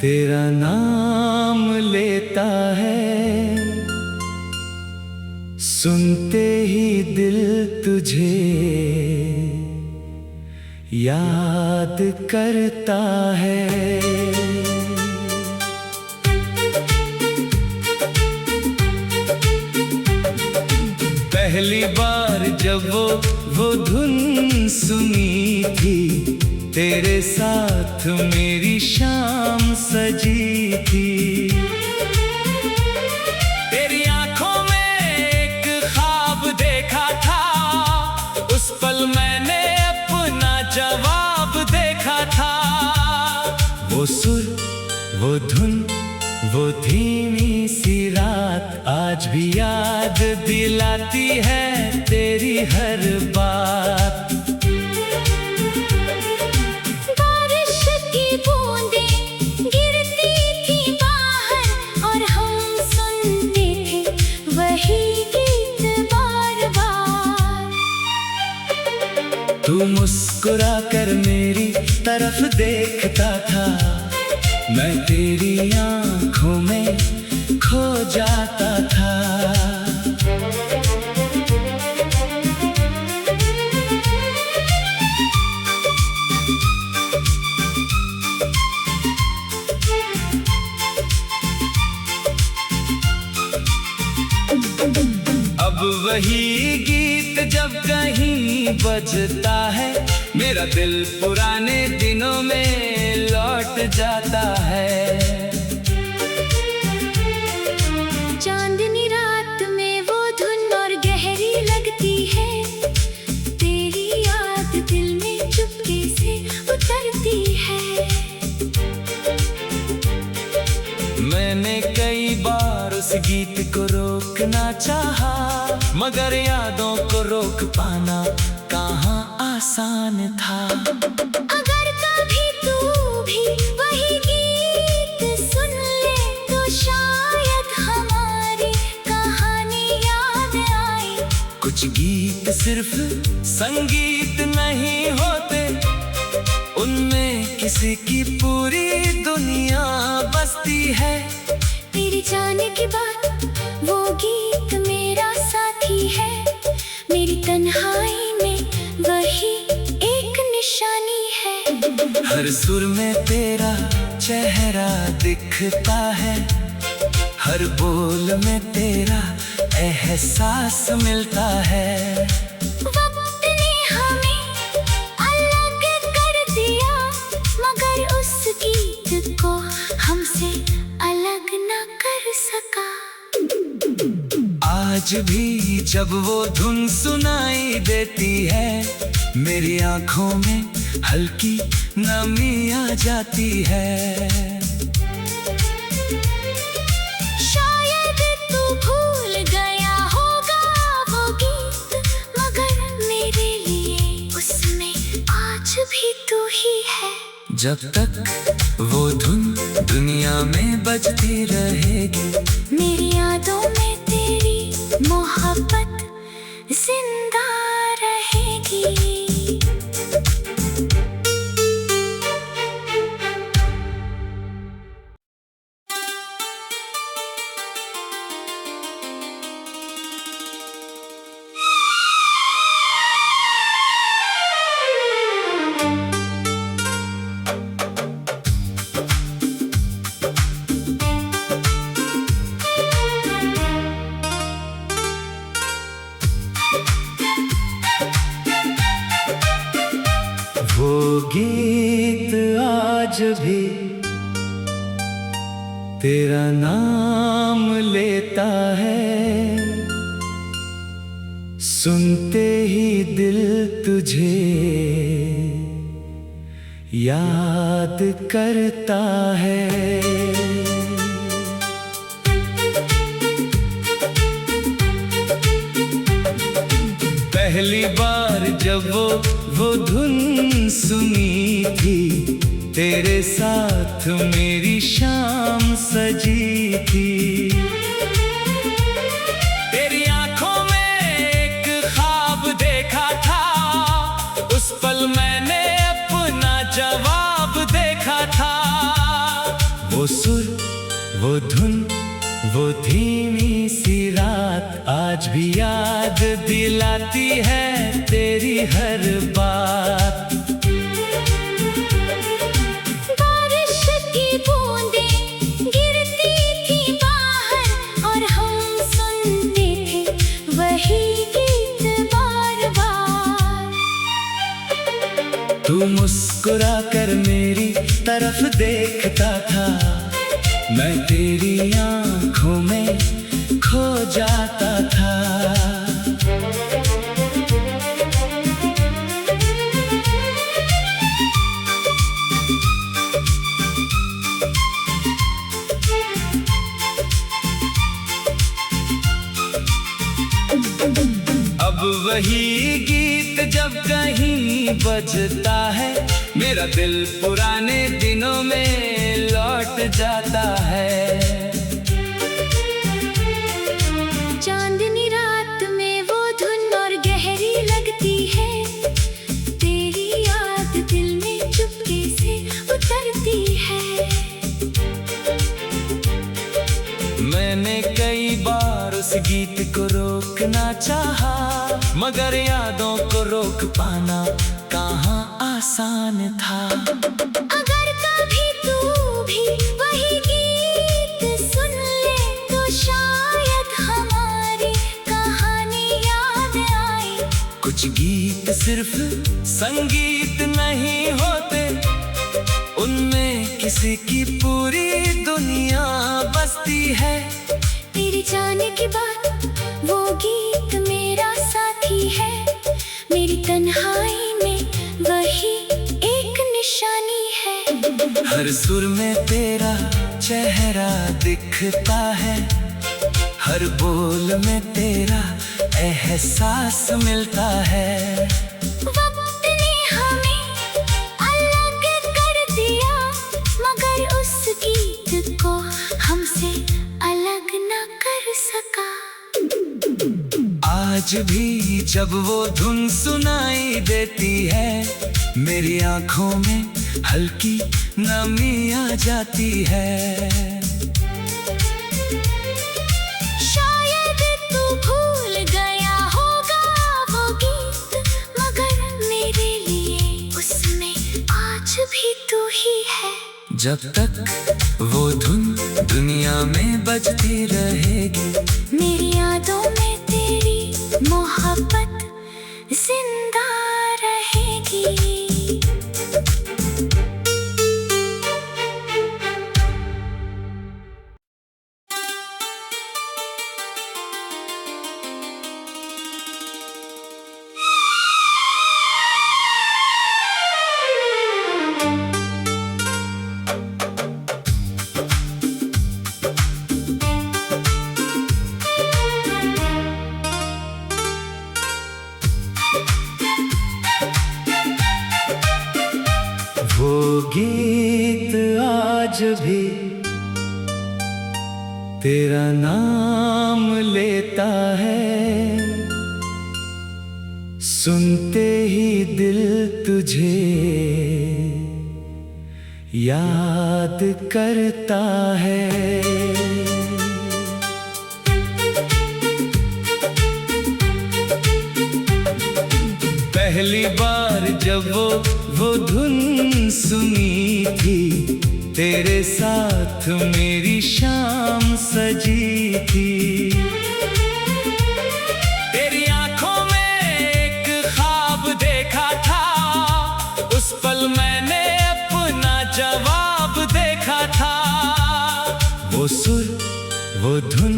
तेरा नाम लेता है, सुनते ही दिल तुझे याद करता है। पहली बार जब वो धुन सुनी थी, तेरे साथ मेरी शाम सजी थी। तेरी आंखों में एक ख्वाब देखा था, उस पल मैंने अपना जवाब देखा था। वो सुर, वो धुन, वो धीमी सी रात आज भी याद दिलाती है तेरी हर बात। बारिश की बूंदें गिरती थी बाहर और हम सुनते थे वही गीत बार बार। तू मुस्कुरा कर मेरी तरफ देखता था, मैं तेरी आंखों में खो जाता था। अब वही गीत जब कहीं बजता है, मेरा दिल पुराने दिनों में लौट जाता है। चांदनी रात में वो धुन और गहरी लगती है, तेरी याद दिल में चुपके से उतरती है। मैंने कई बार उस गीत को रोकना चाहा, मगर यादों को रोक पाना कहाँ आसान था। अगर कभी तू भी वही गीत सुन ले तो शायद हमारी कहानी याद आए। कुछ गीत सिर्फ संगीत नहीं होते, उनमें किसी की पूरी दुनिया बसती है। तेरे जाने के बाद वो गीत मेरा साथी है, मेरी तन्हाई में वही एक निशानी है। हर सुर में तेरा चेहरा दिखता है, हर बोल में तेरा एहसास मिलता है। वक्त ने हमें अलग कर दिया, मगर उस गीत को हमसे अलग न कर सका। आज भी जब वो धुन सुनाई देती है, मेरी आंखों में हल्की नमी आ जाती है। शायद तू भूल गया होगा वो गीत, मगर मेरे लिए उसमें आज भी तू ही है। जब तक वो धुन दुनिया में बजती रहेगी, मेरी यादों में तेरी मोहब्बत जिंदा रहेगी। वो गीत आज भी तेरा नाम लेता है, सुनते ही दिल तुझे याद करता है। पहली बार जब वो धुन सुनी थी, तेरे साथ मेरी शाम सजी थी। तेरी आंखों में एक ख्वाब देखा था, उस पल मैंने अपना जवाब देखा था। वो सुर, वो धुन, वो धीमी सी रात आज भी याद दिलाती है तेरी हर बात। बारिश की बूंदें गिरती थी बाहर और हम सुनते थे वही गीत बार बार। तू मुस्कुरा कर मेरी तरफ देखता था, मैं तेरी आँखों में खो जाता था। अब वही गीत जब कहीं बजता है, मेरा दिल पुराने दिनों में लौट जाता है। चांदनी रात में वो धुन और गहरी लगती है, तेरी याद दिल में चुपके से उतरती है। मैंने कई बार उस गीत को रोकना चाहा, मगर यादों को रोक पाना कहाँ आसान था। अगर कभी तू भी वही गीत सुन ले तो शायद हमारी कहानी याद आए। कुछ गीत सिर्फ संगीत नहीं होते, उनमें किसी की पूरी दुनिया बसती है। तेरे जाने के बाद वो गीत मेरा साथी है, मेरी तन्हाई में वही एक निशानी है। हर सुर में तेरा चेहरा दिखता है, हर बोल में तेरा एहसास मिलता है। वक्त ने हमें अलग कर दिया, मगर उस गीत को हमसे अलग न कर सका। आज भी जब वो धुन सुनाई देती है, मेरी आंखों में हल्की नमी आ जाती है। शायद तू भूल गया होगा वो गीत, मगर मेरे लिए उसमें आज भी तू ही है। जब तक वो धुन दुनिया में बजती रहेगी, मेरी यादों में तेरी मोहब्बत जिंदा रहेगी। वो गीत आज भी तेरा नाम लेता है, सुनते ही दिल तुझे याद करता है। पहली बार जब वो धुन सुनी थी, तेरे साथ मेरी शाम सजी थी। तेरी आंखों में एक ख्वाब देखा था, उस पल मैंने अपना जवाब देखा था। वो सुर, वो धुन,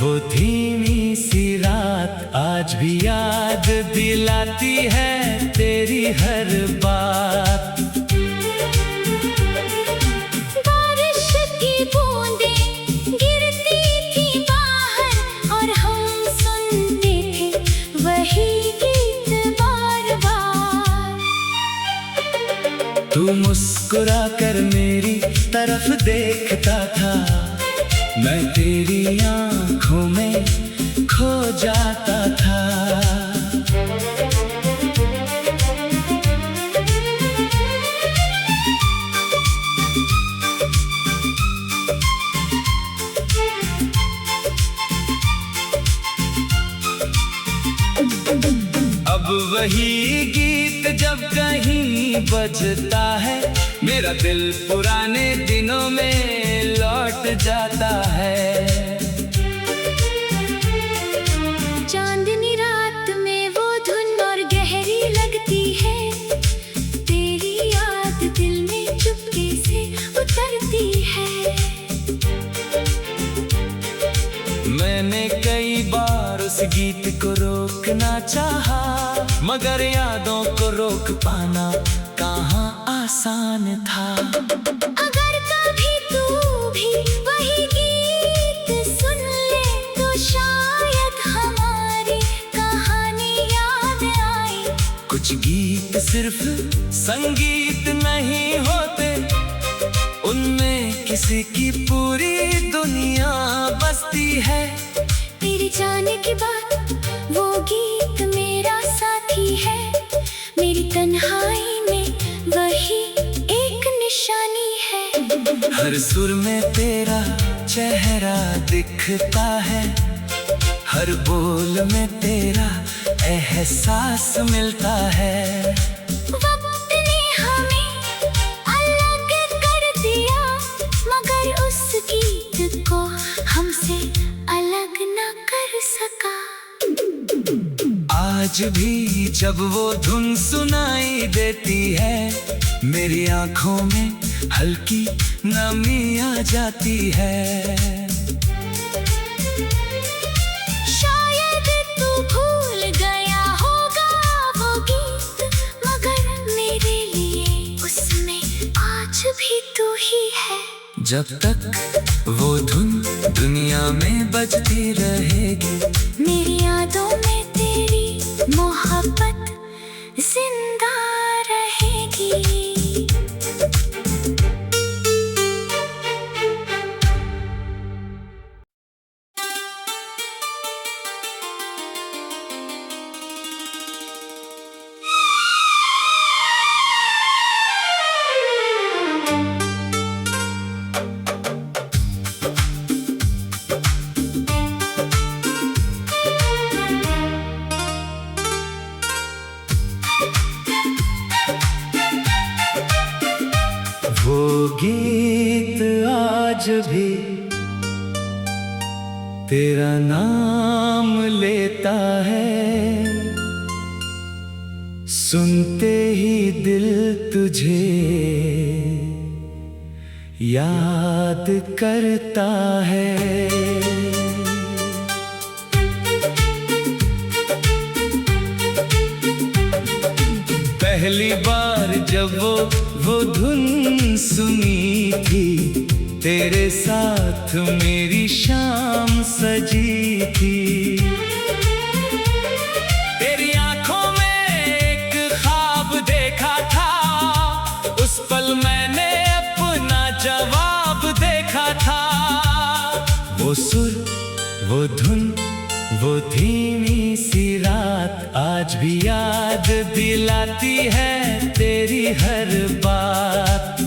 वो धीमी सी रात आज भी याद दिलाती है तेरी हर बात। बारिश की बूंदें गिरती थी बाहर और हम सुनते थे वही गीत बार बार। तू मुस्कुरा कर मेरी तरफ देखता था, मैं तेरी आँखों में खो जाता था। वही गीत जब कहीं बजता है, मेरा दिल पुराने दिनों में लौट जाता है। चांदनी रात में वो धुन और गहरी लगती है, तेरी याद दिल में चुपके से उतरती है। मैंने कई बार उस गीत को रोकना चाहा, मगर यादों को रोक पाना कहाँ आसान था। अगर कभी तू भी वही गीत सुन ले तो शायद हमारी कहानी याद आए। कुछ गीत सिर्फ संगीत नहीं होते, उनमें किसी की पूरी दुनिया बसती है। तेरे जाने के बाद वो गीत मेरा साथी है, मेरी तन्हाई में वही एक निशानी है। हर सुर में तेरा चेहरा दिखता है, हर बोल में तेरा एहसास मिलता है। वक्त ने हमें अलग कर दिया, मगर उस गीत को हमसे अलग ना कर सका। आज भी जब वो धुन सुनाई देती है, मेरी आंखों में हल्की नमी आ जाती है। शायद तू भूल गया होगा वो गीत, मगर मेरे लिए उसमें आज भी तू ही है। जब तक वो धुन दुनिया में बजती रहेगी, मेरी यादों में तेरी मोहब्बत जिंदा रहेगी। वो गीत आज भी तेरा नाम लेता है, सुनते ही दिल तुझे याद करता है। पहली बार जब वो धुन सुनी थी, तेरे साथ मेरी शाम सजी थी। तेरी आंखों में एक ख्वाब देखा था, उस पल मैंने अपना जवाब देखा था। वो सुर, वो धुन, वो धीमी सी रात आज भी याद दिलाती है तेरी हर बात।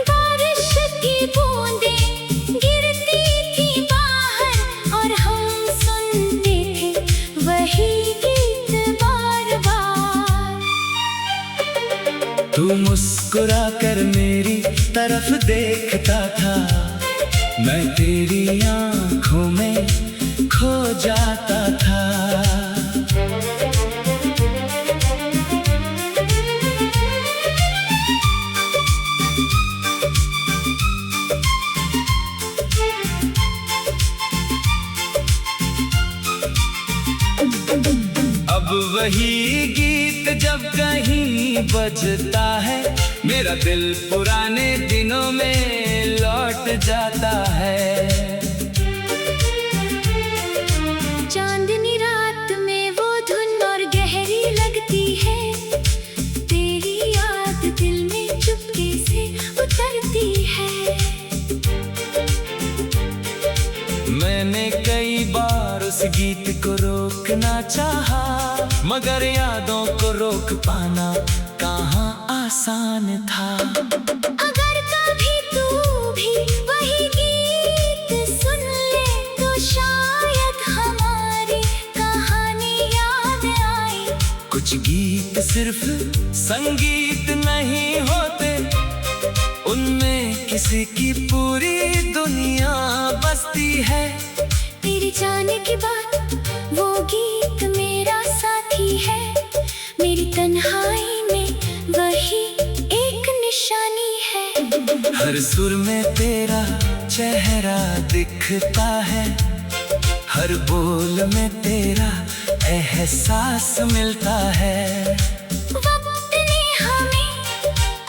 बारिश की बूंदें गिरती थी बाहर और हम सुनते थे वही गीत बार बार। तू मुस्कुरा कर मेरी तरफ देखता था, मैं तेरी आंखों में खो जाता था। अब वही गीत जब कहीं बजता है, मेरा दिल पुराने दिनों में लौट जाता है। चांदनी रात में वो धुन और गहरी लगती है, तेरी याद दिल में चुपके से उतरती है। मैंने कई बार उस गीत को रोकना चाहा, मगर यादों को रोक पाना कहाँ आसान था। अगर कभी तू भी वही गीत सुन ले तो शायद हमारी कहानी कुछ गीत सिर्फ संगीत नहीं होते, उनमें किसी की पूरी दुनिया बसती है। तेरे जाने के बाद वो गीत मेरा साथी है, मेरी तन्हाई में वही एक निशानी है। हर सुर में तेरा चेहरा दिखता है, हर बोल में तेरा एहसास मिलता है। वक्त ने हमें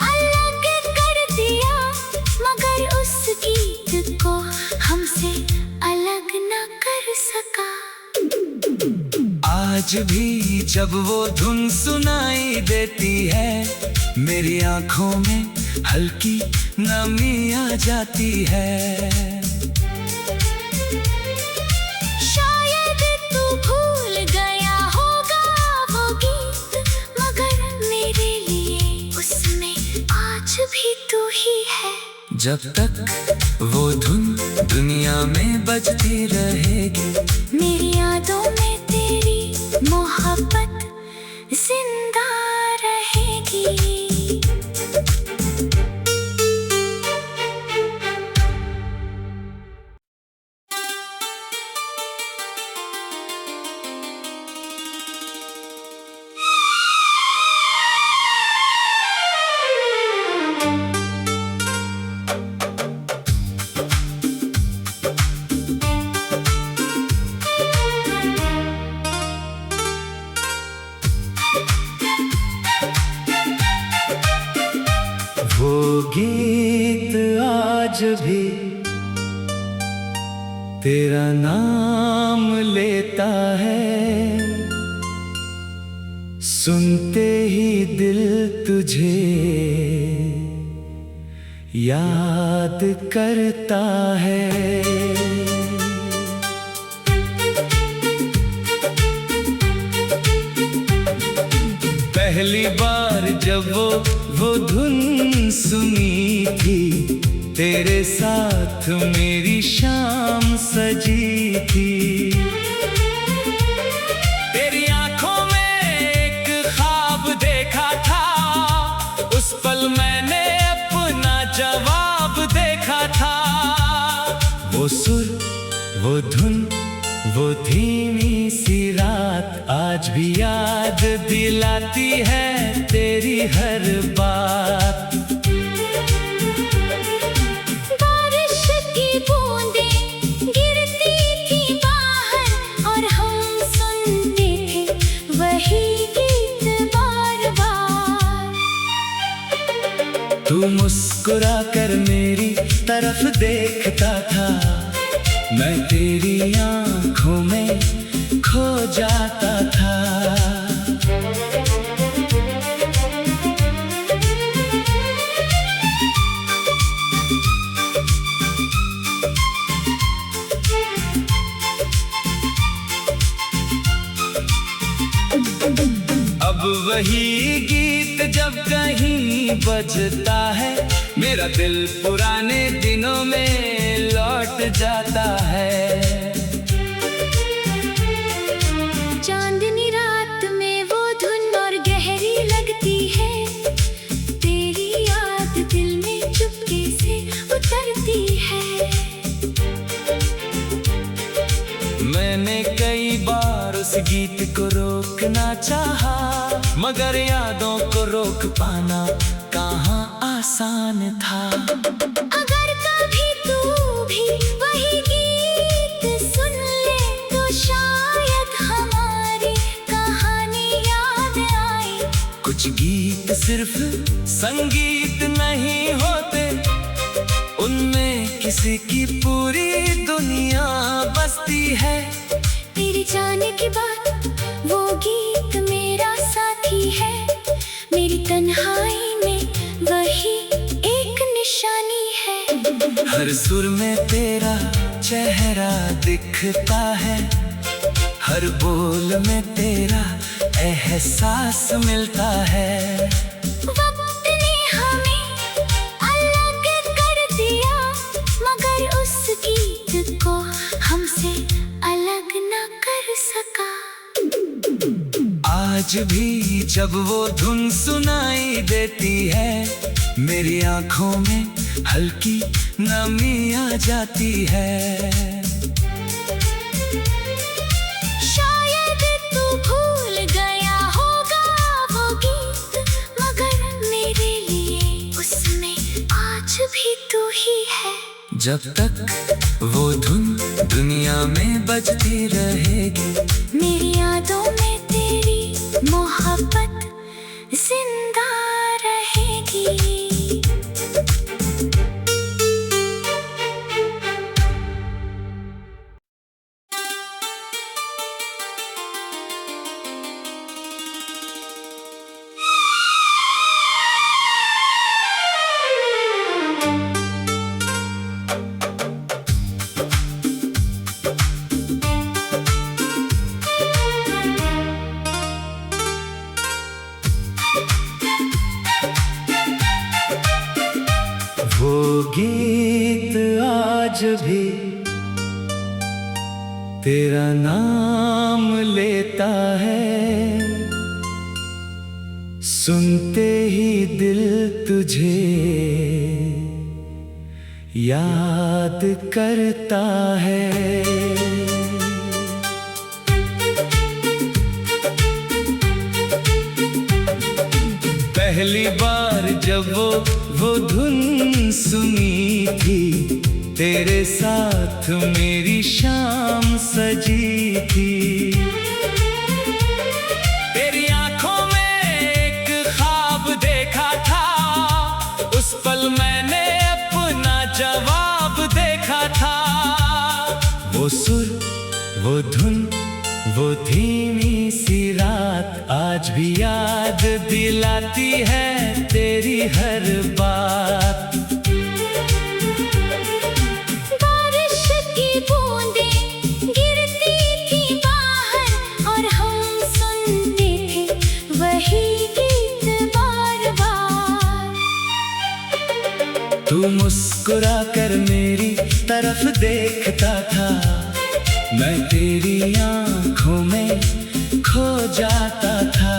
अलग कर दिया, मगर उस गीत को हमसे अलग ना कर सका। आज भी जब वो धुन सुनाई देती है, मेरी आंखों में हल्की नमी आ जाती है। शायद तू भूल गया होगा वो गीत, मगर मेरे लिए उसमें आज भी तू ही है। जब तक वो धुन दुनिया में बजती रहेगी, मेरी यादों में तेरी मोहब्बत जिंदा रहेगी। वो गीत आज भी तेरा नाम लेता है, सुनते ही दिल तुझे याद करता है। पहली बार जब वो धुन सुनी थी, तेरे साथ मेरी शाम सजी थी। तेरी आंखों में एक ख्वाब देखा था, उस पल मैंने अपना जवाब देखा था। वो सुर, वो धुन, वो धीमी सी रात आज भी याद दिलाती है तेरी हर बात। बारिश की बूंदें गिरती थी बाहर और हम सुनते थे वही गीत बार बार। तू मुस्कुरा कर मेरी तरफ देखता था, मैं तेरी आंखों में खो जाता था। अब वही गीत जब कहीं बजता है, मेरा दिल पुराने दिनों में लौट जाता है। चांदनी रात में वो धुन और गहरी लगती है, तेरी याद दिल में चुपके से उतरती है। मैंने कई बार उस गीत को रोकना चाहा, मगर यादों को रोक पाना कहाँ आसान था। अगर कभी तू भी वही गीत सुन ले, तो शायद हमारी कहानी याद आए। कुछ गीत सिर्फ संगीत नहीं होते, उनमें किसी की पूरी दुनिया बसती है। तेरे जाने के बाद वो गीत मेरा साथी है, मेरी तन्हाई में वही एक निशानी है। हर सुर में तेरा चेहरा दिखता है, हर बोल में तेरा एहसास मिलता है। वक्त ने हमें अलग कर दिया, मगर उस गीत को हमसे अलग ना कर सका। आज आज भी जब वो धुन सुनाई देती है, मेरी आंखों में हल्की नमी आ जाती है। शायद तू भूल गया होगा वो गीत, मगर मेरे लिए उसमें आज भी तू ही है। जब तक वो धुन दुनिया में बजती रहेगी, मेरी यादों में तेरी मोहब्बत जिंदा रहेगी। वो गीत आज भी तेरा नाम लेता है, सुनते ही दिल तुझे याद करता है। पहली बार जब वो धुन सुनी थी, तेरे साथ मेरी शाम सजी थी। तेरी आंखों में एक ख्वाब देखा था, उस पल मैंने अपना जवाब देखा था। वो सुर, वो धुन, वो धीमी सी रात आज भी याद दिलाती है तेरी हर बात। बारिश की बूंदें गिरती थी बाहर और हम सुनते थे वही गीत बार बार। तू मुस्कुरा कर मेरी तरफ देखता था, मैं तेरी आंखों में खो जाता था।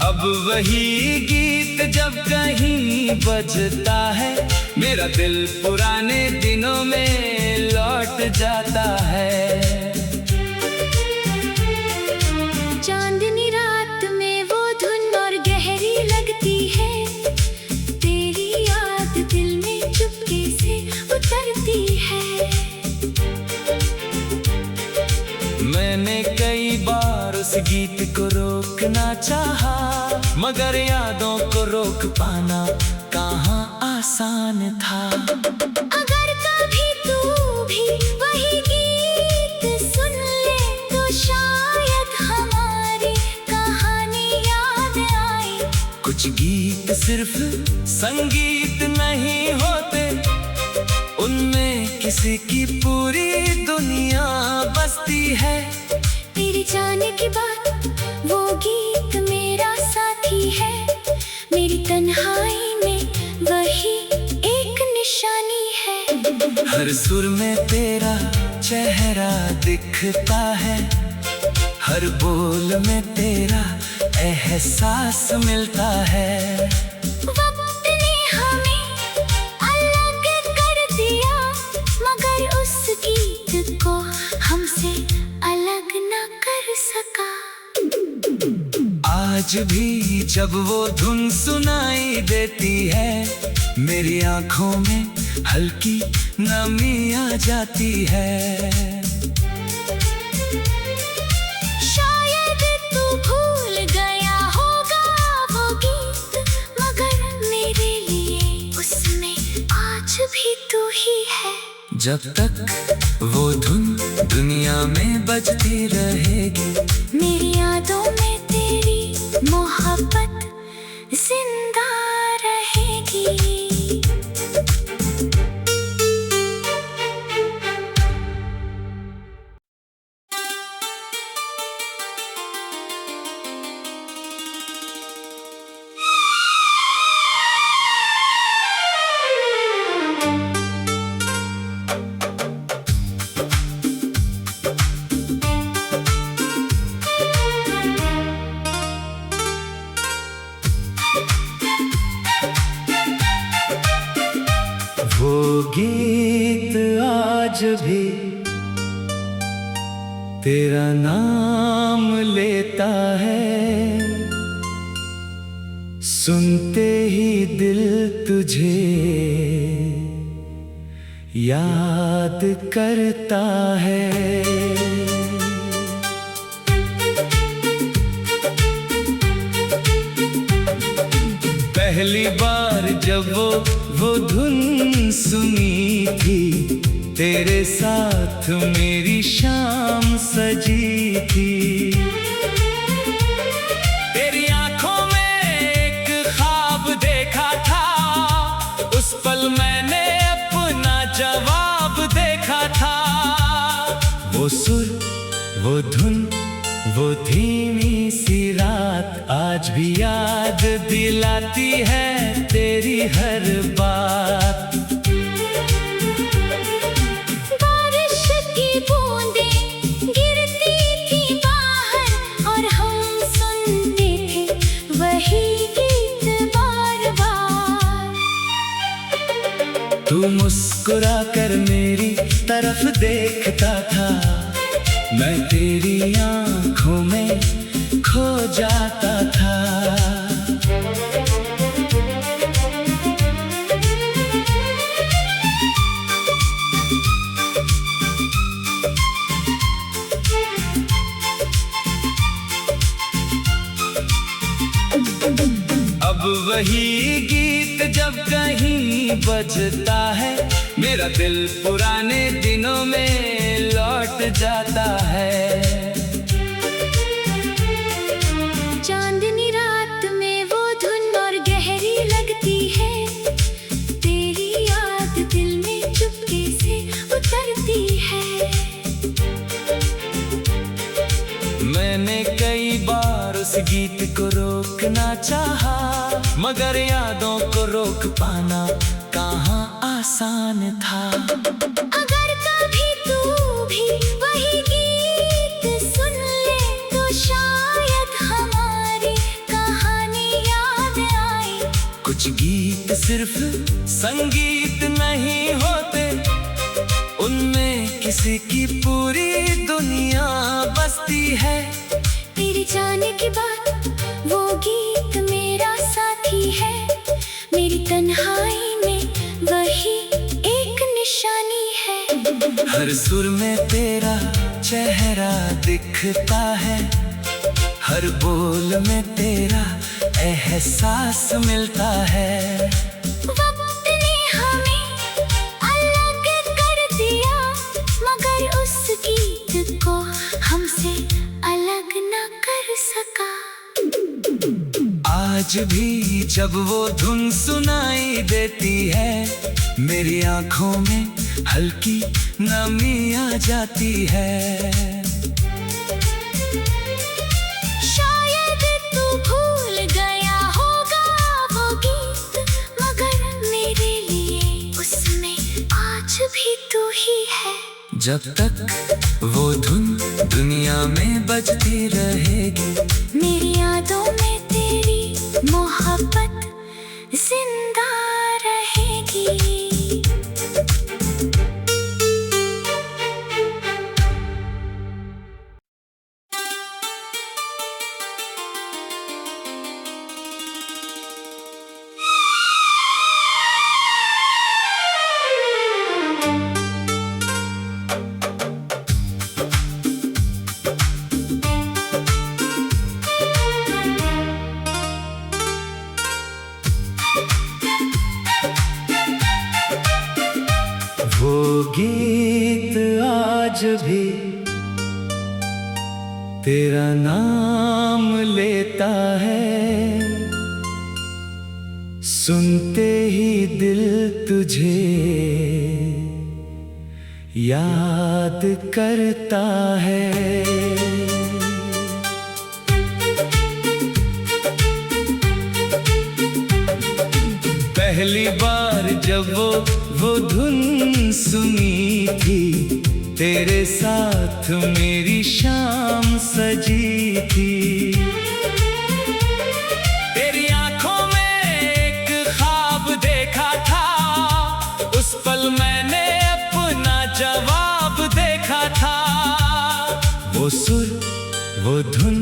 अब वही गीत जब कहीं बजता है, मेरा दिल पुराने दिनों में लौट जाता है। चांदनी रात में वो धुन और गहरी लगती है, तेरी याद दिल में चुपके से उतरती है। मैंने कई बार उस गीत को रोकना चाहा, मगर यादों को रोक पाना कहाँ आसान था। अगर कभी तू भी वही गीत सुन ले, तो शायद हमारी कहानी याद आए। कुछ गीत सिर्फ संगीत नहीं होते, उनमें किसी की पूरी दुनिया बसती है। तेरी जाने के बाद वो गीत मेरा साथी है, मेरी तन्हाई में वही एक निशानी है। हर सुर में तेरा चेहरा दिखता है, हर बोल में तेरा एहसास मिलता है। वक्त ने हमें अलग कर दिया, मगर उस गीत को हमसे अलग न कर सका। आज भी जब वो धुन सुनाई देती है, मेरी आंखों में हल्की नमी आ जाती है। शायद तू भूल गया होगा वो गीत, मगर मेरे लिए उसमें आज भी तू ही है। जब तक वो धुन दुनिया में बजती रहेगी, मेरी यादों में तेरी मोहब्बत जिंदा रहेगी। वो गीत आज भी तेरा नाम लेता है, सुनते ही दिल तुझे याद करता है। पहली बार जब वो धुन सुनी थी, तेरे साथ मेरी शाम सजी थी। तेरी आंखों में एक ख्वाब देखा था, उस पल मैंने अपना जवाब देखा था। वो सुर, वो धुन, वो धीमी सी रात आज भी याद दिलाती है तेरी हर बात। बारिश की बूंदें गिरती थी बाहर और हम सुनते थे वही गीत बार बार। तू मुस्कुरा कर मेरी तरफ देखता था, मैं तेरी आंखों में खो जाता था। अब वही गीत जब कहीं बजता है, मेरा दिल पुराने दिनों में लौट जाता है। चांदनी रात में वो धुन और गहरी लगती है, तेरी याद दिल में चुपके से उतरती है। मैंने कई बार उस गीत को रोकना चाहा, मगर यादों को रोक पाना कहाँ आसान था। अगर कभी तू भी वही गीत सुन ले तो शायद हमारी कहानी याद आए। कुछ गीत सिर्फ संगीत नहीं होते, उनमें किसी की पूरी दुनिया बसती है। तेरे जाने के बाद वो गीत मेरा साथी है, मेरी तन्हाई में वही एक निशानी है। हर सुर में तेरा चेहरा दिखता है, हर बोल में तेरा एहसास मिलता है। वक्त ने हमें अलग कर दिया, मगर उस गीत को हमसे अलग न कर सका। आज भी जब वो धुन सुनाई देती है, मेरी आंखों में हल्की नमी आ जाती है। शायद तू भूल गया होगा वो गीत, मगर मेरे लिए उसमें आज भी तू ही है। जब तक वो धुन दुनिया में बजती रहेगी, मेरी यादों में तेरी मोहब्बत जिंदा रहेगी। वो गीत आज भी तेरा नाम लेता है, सुनते ही दिल तुझे याद करता है। पहली बार जब वो धुन सुनी थी, तेरे साथ मेरी शाम सजी थी। तेरी आंखों में एक ख्वाब देखा था, उस मैंने अपना जवाब देखा था। वो सुर, वो धुन,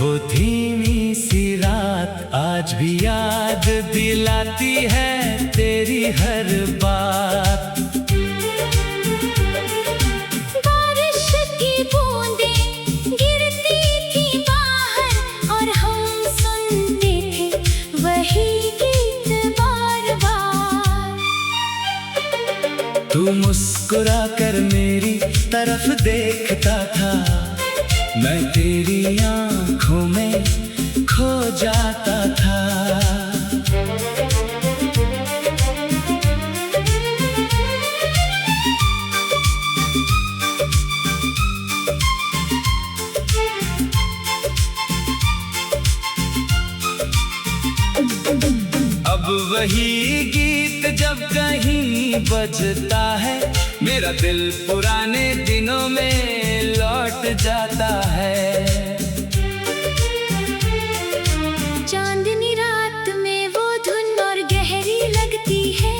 वो धीमी सी रात आज भी याद दिलाती है तेरी हर बात। बारिश की बूंदें गिरती थी बाहर और हम सुनते थे वही गीत बार बार। तू मुस्कुरा कर मेरी तरफ देखता था, मैं तेरी आंखों में खो जाता था। अब वही गीत जब कहीं बजता है, मेरा दिल पुराने दिनों में लौट जाता है। चांदनी रात में वो धुन और गहरी लगती है,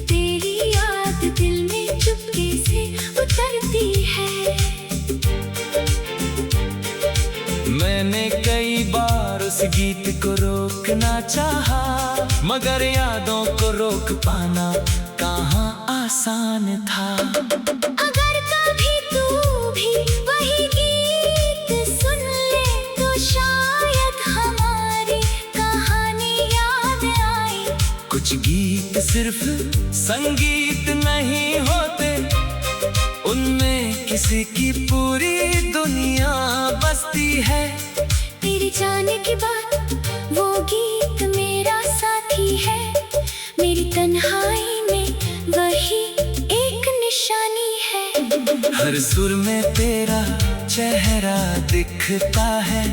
तेरी याद दिल में चुपके से उतरती है। मैंने कई बार उस गीत को रोकना चाहा, मगर यादों को रोक पाना कहाँ आसान था। अगर कभी तू भी वही गीत सुन ले तो शायद हमारी कहानी याद आए। कुछ गीत सिर्फ संगीत नहीं होते, उनमें किसी की पूरी दुनिया बसती है। तेरे जाने के बाद वो गीत मेरा साथी है, मेरी तन्हाई में वही एक निशानी है। हर सुर में तेरा चेहरा दिखता है,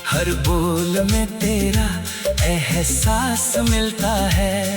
हर बोल में तेरा एहसास मिलता है।